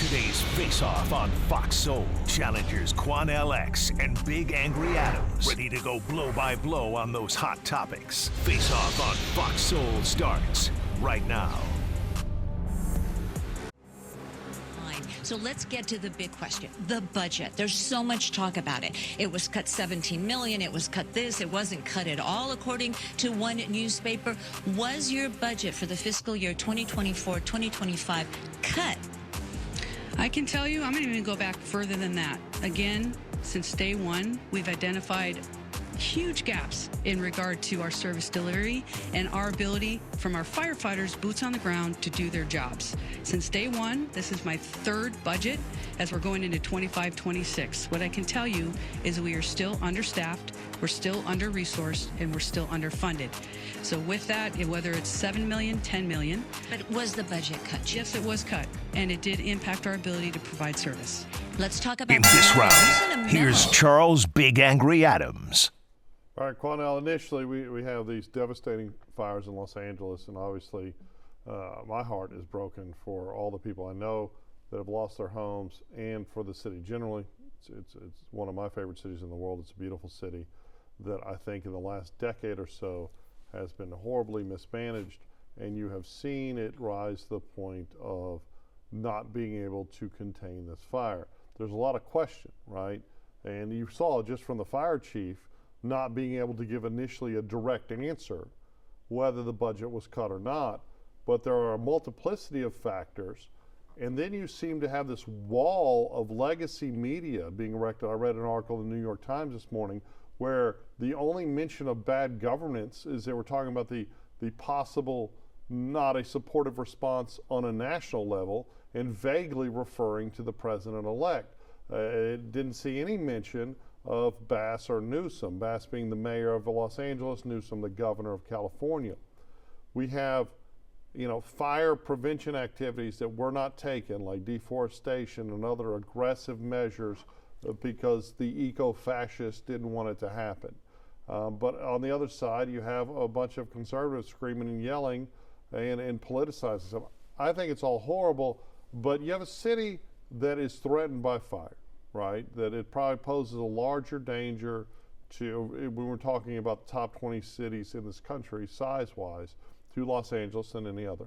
Today's face-off on Fox Soul. Challengers Quan LX and Big Angry Adams. Ready to go blow by blow on those hot topics. Face-off on Fox Soul starts right now. So let's get to the big question, the budget. There's so much talk about it. It was cut $17 million. It was cut this. It wasn't cut at all, according to one newspaper. Was your budget for the fiscal year 2024-2025 cut? I can tell you, I'm going to even go back further than that. Again, since day one, we've identified huge gaps in regard to our service delivery and our ability from our firefighters, boots on the ground, to do their jobs. Since day one, this is my third budget as we're going into 25-26. What I can tell you is we are still understaffed, we're still under-resourced, and we're still underfunded. So with that, whether it's $7 million, $10 million. But was the budget cut? Yes, it was cut, and it did impact our ability to provide service. Let's talk about in this round. Here's Charles Big Angry Adams. All right, Quanell, initially we have these devastating fires in Los Angeles, and obviously my heart is broken for all the people I know that have lost their homes and for the city generally. It's one of my favorite cities in the world. It's a beautiful city that I think in the last decade or so has been horribly mismanaged, and you have seen it rise to the point of not being able to contain this fire. There's a lot of question, right? And you saw just from the fire chief not being able to give initially a direct answer whether the budget was cut or not, but there are a multiplicity of factors, and then you seem to have this wall of legacy media being erected. I read an article in the New York Times this morning where the only mention of bad governance is they were talking about the possible not a supportive response on a national level and vaguely referring to the president-elect. It didn't see any mention of Bass or Newsom, Bass being the mayor of Los Angeles, Newsom the governor of California. We have, fire prevention activities that were not taken, like deforestation and other aggressive measures because the eco-fascists didn't want it to happen. But on the other side, you have a bunch of conservatives screaming and yelling and politicizing stuff. I think it's all horrible, but you have a city that is threatened by fire, right? That it probably poses a larger danger to, when we're talking about the top 20 cities in this country, size-wise, to Los Angeles than any other.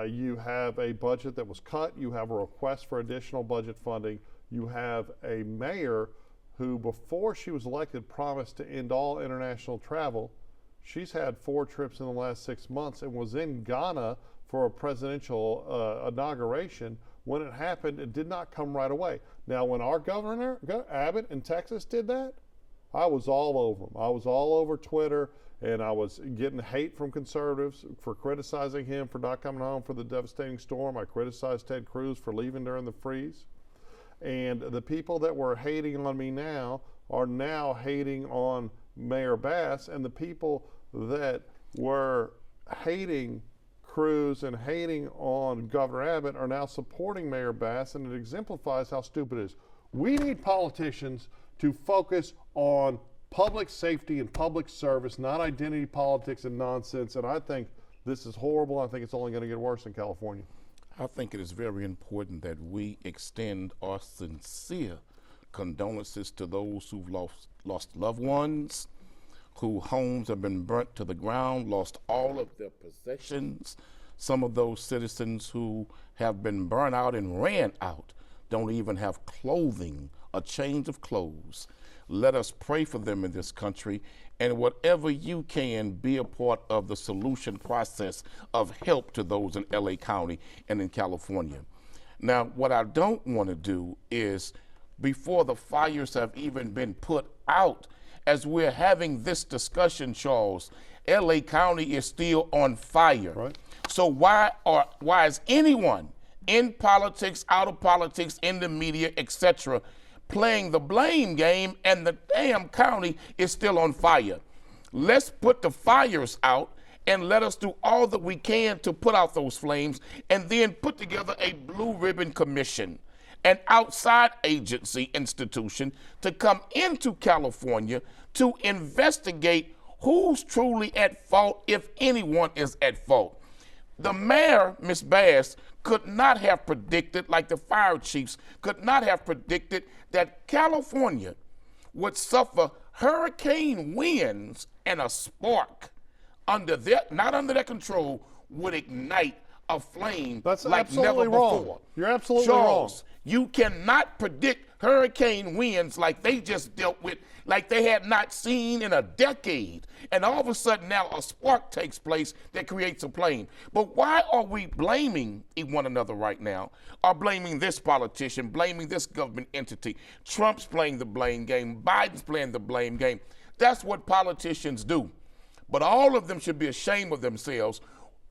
You have a budget that was cut. You have a request for additional budget funding. You have a mayor who, before she was elected, promised to end all international travel. She's had 4 trips in the last 6 months and was in Ghana for a presidential inauguration. When it happened, it did not come right away. Now, when our governor, Abbott in Texas, did that, I was all over him. I was all over Twitter, and I was getting hate from conservatives for criticizing him for not coming home for the devastating storm. I criticized Ted Cruz for leaving during the freeze. And the people that were hating on me now are now hating on Mayor Bass, and the people that were hating Cruz and hating on Governor Abbott are now supporting Mayor Bass, and it exemplifies how stupid it is. We need politicians to focus on public safety and public service, not identity politics and nonsense, and I think this is horrible. I think it's only going to get worse in California. I think it is very important that we extend our sincere condolences to those who've lost loved ones, whose homes have been burnt to the ground, lost all of their possessions. Some of those citizens who have been burned out and ran out don't even have clothing, a change of clothes. Let us pray for them in this country, and whatever you can, be a part of the solution process of help to those in LA County and in California. Now, what I don't want to do is, before the fires have even been put out, as we're having this discussion, Charles, LA County is still on fire. Right. So why is anyone in politics, out of politics, in the media, etc., playing the blame game, and the damn county is still on fire? Let's put the fires out and let us do all that we can to put out those flames, and then put together a blue ribbon commission, an outside agency institution to come into California to investigate who's truly at fault, if anyone is at fault. The mayor, Ms. Bass, could not have predicted, like the fire chiefs, could not have predicted that California would suffer hurricane winds and a spark not under their control would ignite a flame That's like absolutely never wrong. before. You're absolutely Charles, wrong. you cannot predict hurricane winds like they just dealt with, like they had not seen in a decade. And all of a sudden now a spark takes place that creates a flame. But why are we blaming one another right now? Or blaming this politician, blaming this government entity? Trump's playing the blame game. Biden's playing the blame game. That's what politicians do. But all of them should be ashamed of themselves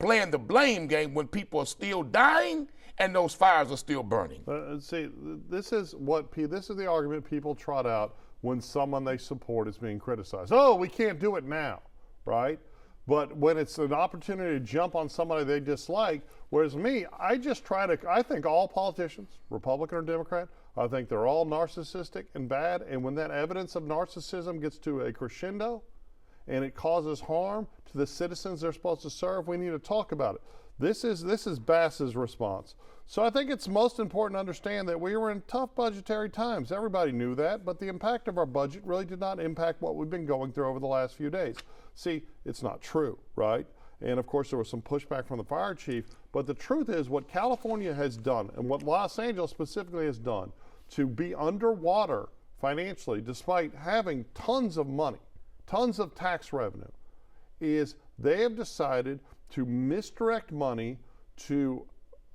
playing the blame game when people are still dying and those fires are still burning. See, this is the argument people trot out when someone they support is being criticized. Oh, we can't do it now, right? But when it's an opportunity to jump on somebody they dislike, whereas me, I think all politicians, Republican or Democrat, I think they're all narcissistic and bad, and when that evidence of narcissism gets to a crescendo and it causes harm to the citizens they're supposed to serve, we need to talk about it. This is Bass's response. So I think it's most important to understand that we were in tough budgetary times. Everybody knew that, but the impact of our budget really did not impact what we've been going through over the last few days. See, it's not true, right? And of course there was some pushback from the fire chief, but the truth is what California has done and what Los Angeles specifically has done to be underwater financially, despite having tons of money, tons of tax revenue, is they have decided to misdirect money to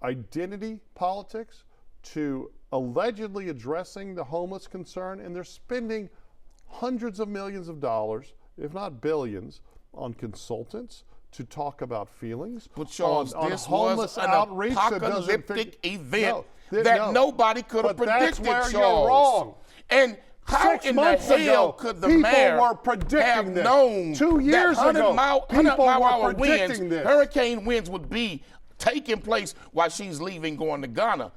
identity politics, to allegedly addressing the homeless concern, and they're spending hundreds of millions of dollars, if not billions, on consultants to talk about feelings. But Charles, on this homeless was an outreach apocalyptic event No, that nobody could have but predicted, that's where Charles. you're wrong. And how 6 in the months hell ago, could the people mayor were predicting have this. known 2 years that 100 ago, mile people were per hour predicting winds, this. hurricane winds would be taking place while she's leaving going to Ghana?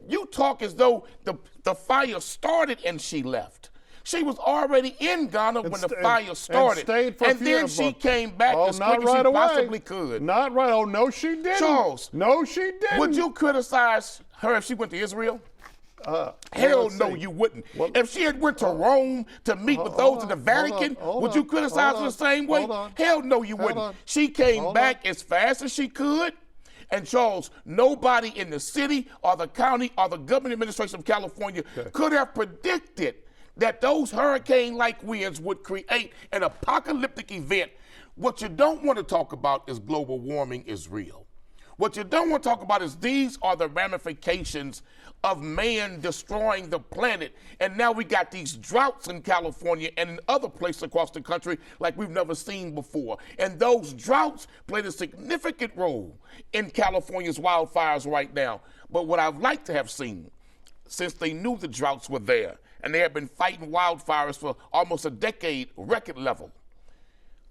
You talk as though the fire started and she left. She was already in Ghana when the fire started. And then she came back as quick as she possibly could. Not right. Oh, no, she didn't. Charles. No, she didn't. Would you criticize her if she went to Israel? Hell no, you wouldn't. If she had went to Rome to meet with those in the Vatican, would you criticize her the same way? Hell no, you wouldn't. She came back as fast as she could. And Charles, nobody in the city or the county or the government administration of California could have predicted that those hurricane-like winds would create an apocalyptic event. What you don't want to talk about is global warming is real. What you don't want to talk about is these are the ramifications of man destroying the planet. And now we got these droughts in California and in other places across the country like we've never seen before. And those droughts played a significant role in California's wildfires right now. But what I'd like to have seen, since they knew the droughts were there and they had been fighting wildfires for almost a decade, record level,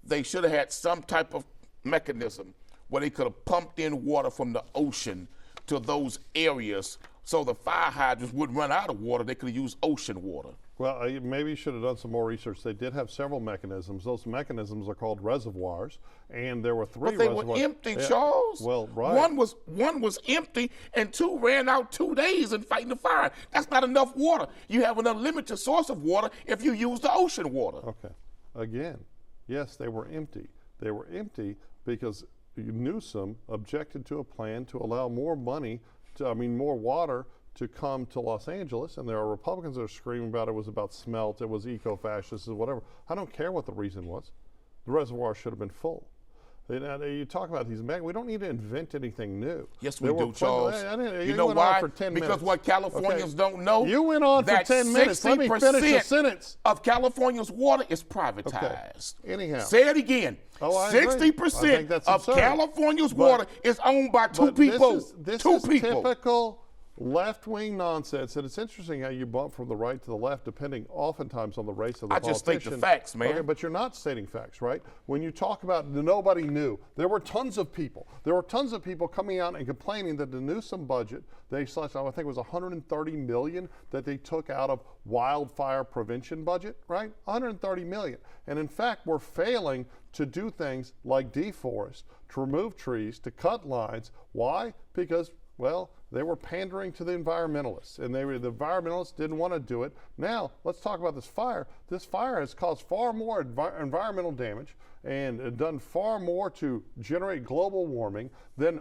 they should have had some type of mechanism where they could have pumped in water from the ocean to those areas so the fire hydrants wouldn't run out of water. They could have used ocean water. Well, maybe you should have done some more research. They did have several mechanisms. Those mechanisms are called reservoirs, and there were 3 but they reservoirs. were empty, Charles. Well, right. One was empty, and 2 ran out 2 days in fighting the fire. That's not enough water. You have an unlimited source of water if you use the ocean water. Okay. Again, yes, they were empty. They were empty because Newsom objected to a plan to allow more more water to come to Los Angeles, and there are Republicans that are screaming about it was about smelt, it was eco-fascist, or whatever. I don't care what the reason was. The reservoir should have been full. You talk about these we don't need to invent anything new. Yes, we do, Charles. You know why? Because what Californians don't know, you went on for 10 minutes. Let me finish the sentence. Of California's water is privatized. Okay. Anyhow. Say it again. 60% of California's water is owned by 2 people. This is typical left-wing nonsense, and it's interesting how you bump from the right to the left, depending oftentimes on the race of the politician. I just state the facts, man. Okay, but you're not stating facts, right? When you talk about nobody knew, there were tons of people. There were tons of people coming out and complaining that the Newsom budget, they slashed, I think it was $130 million that they took out of wildfire prevention budget, right? $130 million. And in fact, we're failing to do things like deforest, to remove trees, to cut lines. Why? Because, well, they were pandering to the environmentalists, and the environmentalists didn't want to do it. Now, let's talk about this fire. This fire has caused far more environmental damage and done far more to generate global warming than,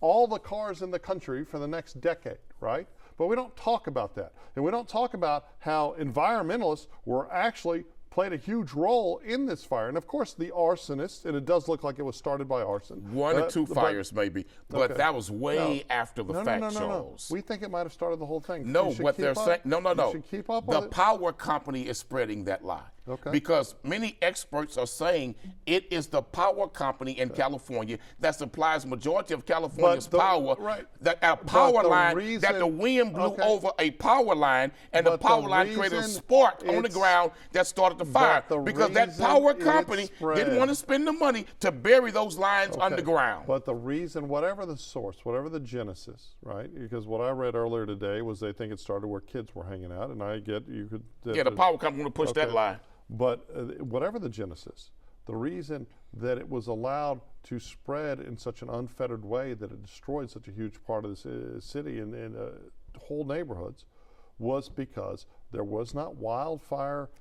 all the cars in the country for the next decade, right? But we don't talk about that. And we don't talk about how environmentalists were actually played a huge role in this fire. And of course, the arsonists, and it does look like it was started by arson. One or two fires maybe, but that was way after the fact, Charles. We think it might have started the whole thing. No, what they're saying, no. You should keep up with the power company is spreading that lie. Okay. Because many experts are saying it is the power company in California that supplies majority of California's power. Right. That a power line that the wind blew over a power line, and the power line created a spark on the ground that started the fire. Because that power company didn't want to spend the money to bury those lines underground. But the reason, whatever the source, whatever the genesis, right? Because what I read earlier today was they think it started where kids were hanging out, and I get you could. The power company want to push that line. But whatever the genesis, the reason that it was allowed to spread in such an unfettered way that it destroyed such a huge part of the city and whole neighborhoods was because there was not wildfire,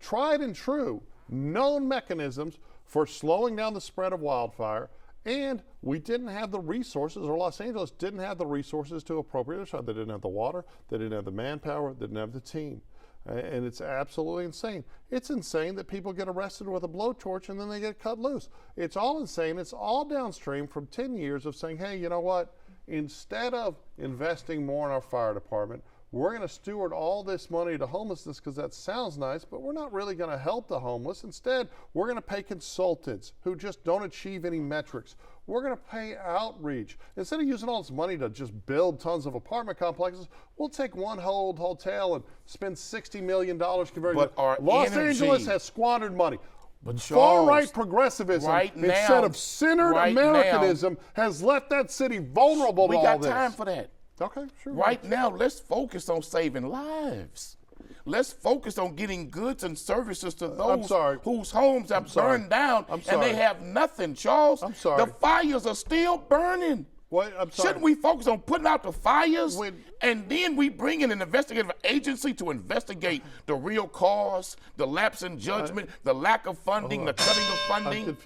tried and true, known mechanisms for slowing down the spread of wildfire. And we didn't have the resources, or Los Angeles didn't have the resources to appropriate it. They didn't have the water, they didn't have the manpower, they didn't have the team. And it's absolutely insane. It's insane that people get arrested with a blowtorch and then they get cut loose. It's all insane. It's all downstream from 10 years of saying, hey, you know what? Instead of investing more in our fire department, we're going to steward all this money to homelessness because that sounds nice, but we're not really going to help the homeless. Instead, we're going to pay consultants who just don't achieve any metrics. We're going to pay outreach. Instead of using all this money to just build tons of apartment complexes, we'll take one whole hotel and spend $60 million converting it. Los Angeles has squandered money. But far-right progressivism, instead of centered Americanism, has left that city vulnerable to all this. We got time for that. Okay, sure. Right now, let's focus on saving lives. Let's focus on getting goods and services to those whose homes have burned down and they have nothing, Charles. I'm sorry. The fires are still burning. What? I'm sorry. Shouldn't we focus on putting out the fires and then we bring in an investigative agency to investigate the real cause, the lapse in judgment, the lack of funding, the cutting of funding?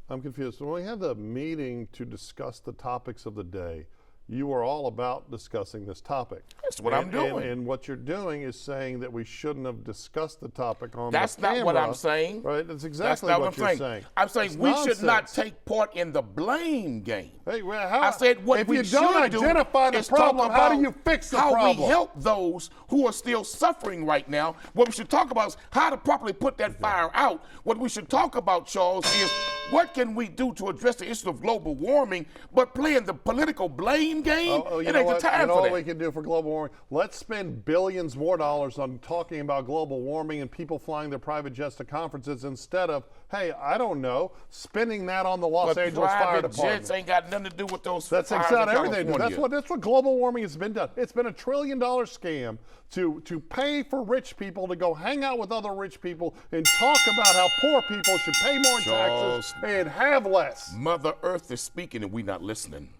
I'm confused. When we had the meeting to discuss the topics of the day, you were all about discussing this topic. That's what I'm doing. And what you're doing is saying that we shouldn't have discussed the topic on That's the camera. That's not what I'm saying. Right? That's exactly what you're saying. I'm saying we should not take part in the blame game. Hey, well, I said what we should do if you don't identify the problem, how do you fix the problem? How we help those who are still suffering right now. What we should talk about is how to properly put that fire out. What we should talk about, Charles, is what can we do to address the issue of global warming, but playing the political blame game, it ain't the time for that. All we can do for global warming, let's spend billions more dollars on talking about global warming and people flying their private jets to conferences instead of, hey, I don't know, spending that on the Los Angeles Fire Department. Private jets ain't got nothing to do with those fires. That's exactly everything. That's what global warming has been done. It's been $1 trillion scam to pay for rich people to go hang out with other rich people and talk about how poor people should pay more taxes and have less. Mother Earth is speaking and we not listening.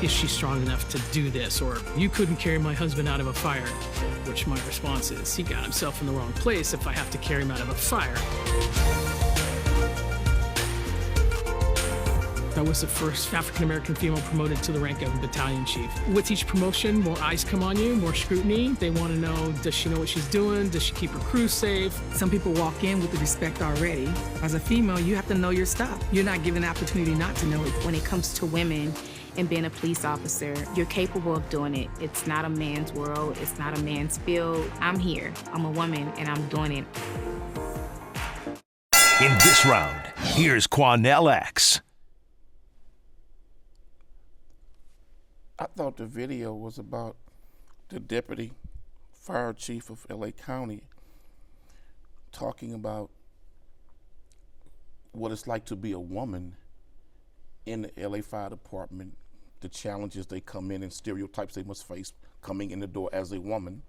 Is she strong enough to do this? Or you couldn't carry my husband out of a fire, which my response is, he got himself in the wrong place if I have to carry him out of a fire. I was the first African-American female promoted to the rank of battalion chief. With each promotion, more eyes come on you, more scrutiny. They want to know, does she know what she's doing? Does she keep her crew safe? Some people walk in with the respect already. As a female, you have to know your stuff. You're not given the opportunity not to know it. When it comes to women and being a police officer. You're capable of doing it. It's not a man's world. It's not a man's field. I'm here. I'm a woman, and I'm doing it. In this round, here's Quanell X. I thought the video was about the deputy fire chief of LA County talking about what it's like to be a woman in the LA Fire Department, the challenges they come in and stereotypes they must face coming in the door as a woman.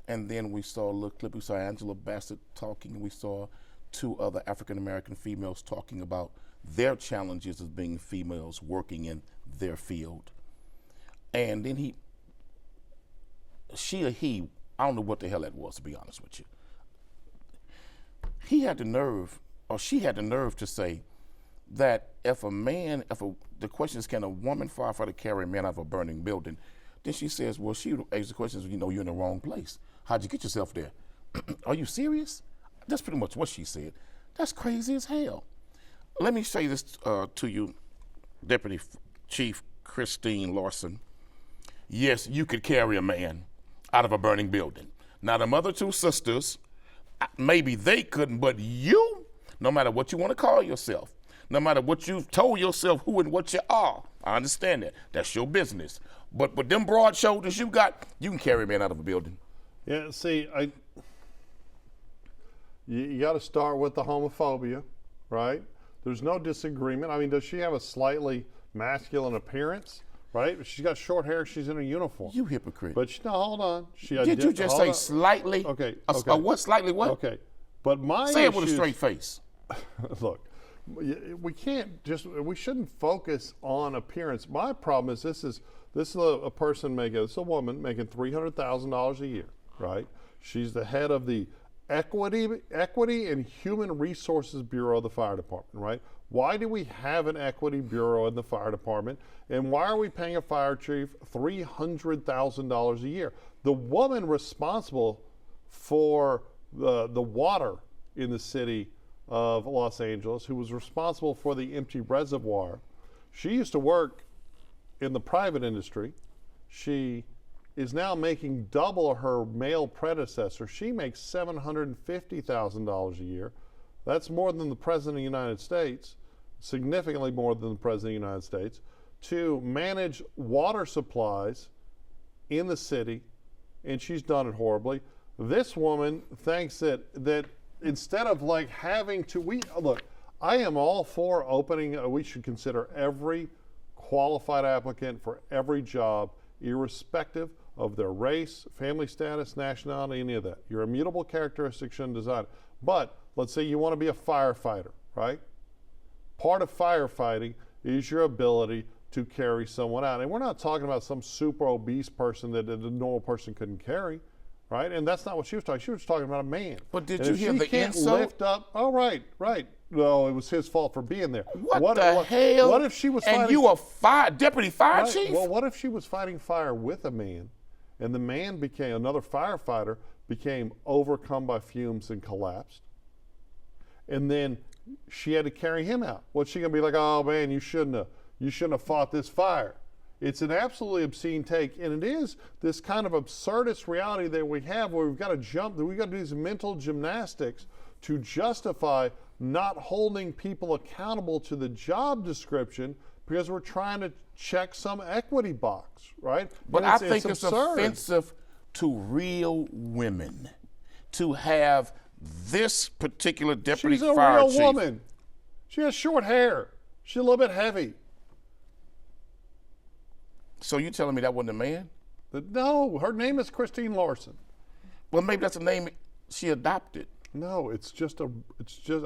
And then we saw a little clip, we saw Angela Bassett talking, and we saw 2 other African-American females talking about their challenges as being females working in their field. And then she or he, I don't know what the hell that was, to be honest with you. He had the nerve, or she had the nerve to say that the question is, can a woman firefighter carry a man out of a burning building? Then she says, well, she asks the question, you're in the wrong place. How'd you get yourself there? Are you serious? That's pretty much what she said. That's crazy as hell. Let me say this to you, Deputy Chief Christine Larson. Yes, you could carry a man out of a burning building. Now, the other 2 sisters, maybe they couldn't, but you, no matter what you want to call yourself, no matter what you've told yourself who and what you are, I understand that. That's your business. But with them broad shoulders you got, you can carry a man out of a building. Yeah, see, you got to start with the homophobia, right? There's no disagreement. I mean, does she have a slightly masculine appearance? Right? She's got short hair. She's in a uniform. You hypocrite. But no, hold on. Did you just say slightly? Okay. What? Slightly what? Okay. But say it with a straight face. Look, we can't we shouldn't focus on appearance. My problem is this is a person this is a woman making $300,000 a year, right? She's the head of the Equity and Human Resources Bureau of the Fire Department, right? Why do we have an Equity Bureau in the fire department? And why are we paying a fire chief $300,000 a year? The woman responsible for the water in the city of Los Angeles, who was responsible for the empty reservoir, she used to work in the private industry. She is now making double her male predecessor. She makes $750,000 a year. That's more than the President of the United States, significantly more than the President of the United States, to manage water supplies in the city, and she's done it horribly. This woman thinks that instead of like having to, look, I am all for opening, we should consider every qualified applicant for every job, irrespective of their race, family status, nationality, any of that. Your immutable characteristics shouldn't design it. But let's say you want to be a firefighter, right? Part of firefighting is your ability to carry someone out. And we're not talking about some super obese person that a normal person couldn't carry, right? And that's not what she was talking. She was talking about a man. But did you hear the can't insult? lift up. Oh, right. No, it was his fault for being there. What the hell? What if she was fighting? And you a deputy fire chief? Well, what if she was fighting fire with a man, and the man another firefighter became overcome by fumes and collapsed, and then she had to carry him out? What's she gonna be like? Oh man, you shouldn't have fought this fire. It's an absolutely obscene take, and it is this kind of absurdist reality that we have, where we've got to do these mental gymnastics to justify not holding people accountable to the job description because we're trying to check some equity box, right? But I think it's offensive to real women to have this particular deputy fire chief. She's a real woman. She has short hair. She's a little bit heavy. So you telling me that wasn't a man? No, her name is Christine Larson. Well, maybe that's a name she adopted. No, it's just I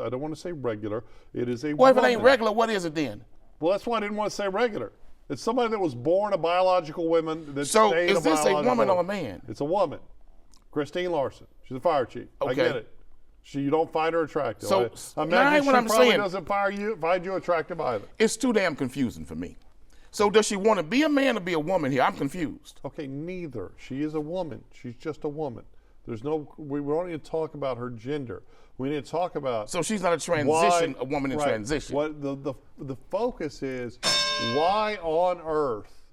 don't want to say regular. It is a Well, woman. if it ain't regular, what is it then? Well, that's why I didn't want to say regular. It's somebody that was born a biological woman. So is this a woman or a man? It's a woman. Christine Larson. She's a fire chief. Okay. I get it. You don't find her attractive. So I now imagine what I'm probably saying. Doesn't find you attractive either. It's too damn confusing for me. So does she want to be a man or be a woman here? I'm confused. Okay, neither. She is a woman. She's just a woman. There's no. We won't even talk about her gender. We need to talk about. So she's not a a woman in right, transition. What the focus is, why on earth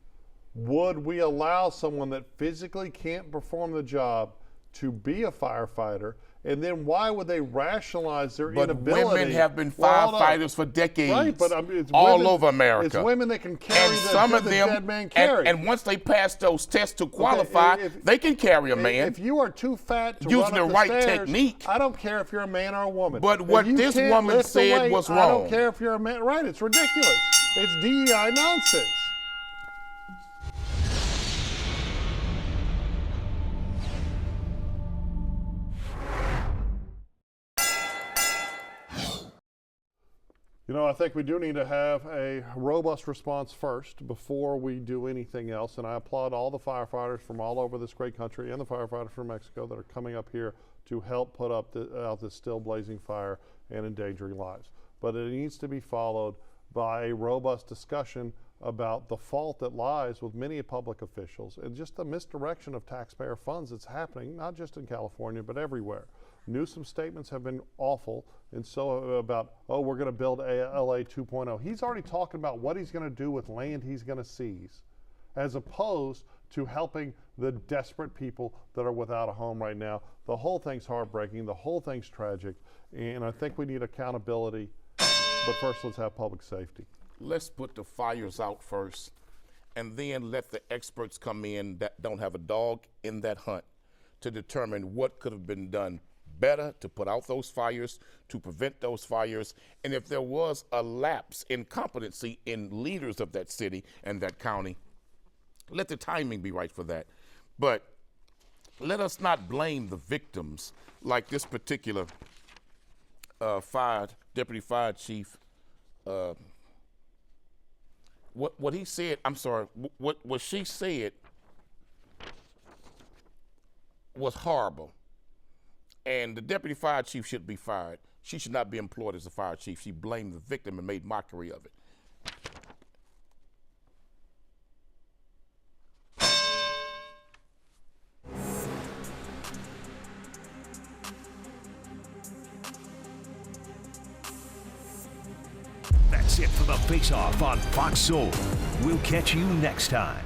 would we allow someone that physically can't perform the job to be a firefighter? And then why would they rationalize their inability? But women have been firefighters for decades, right, but it's all women, over America. It's women that can carry and some of the them, dead man carry. And once they pass those tests to qualify, they can carry a man. If you are too fat to using run up the right stairs, technique. I don't care if you're a man or a woman. But what this woman said was wrong. I don't care if you're a man. Right, it's ridiculous. It's DEI nonsense. You know, I think we do need to have a robust response first before we do anything else. And I applaud all the firefighters from all over this great country and the firefighters from Mexico that are coming up here to help put out this still blazing fire and endangering lives. But it needs to be followed by a robust discussion about the fault that lies with many public officials and just the misdirection of taxpayer funds that's happening, not just in California, but everywhere. Newsom's statements have been awful, and so about, oh, we're going to build LA 2.0. He's already talking about what he's going to do with land he's going to seize, as opposed to helping the desperate people that are without a home right now. The whole thing's heartbreaking. The whole thing's tragic, and I think we need accountability. But first, let's have public safety. Let's put the fires out first, and then let the experts come in that don't have a dog in that hunt to determine what could have been done better to put out those fires, to prevent those fires, and if there was a lapse in competency in leaders of that city and that county, let the timing be right for that. But let us not blame the victims like this particular deputy fire chief. What he said, I'm sorry, what she said was horrible. And the deputy fire chief should be fired. She should not be employed as a fire chief. She blamed the victim and made mockery of it. That's it for the Face Off on Fox Soul. We'll catch you next time.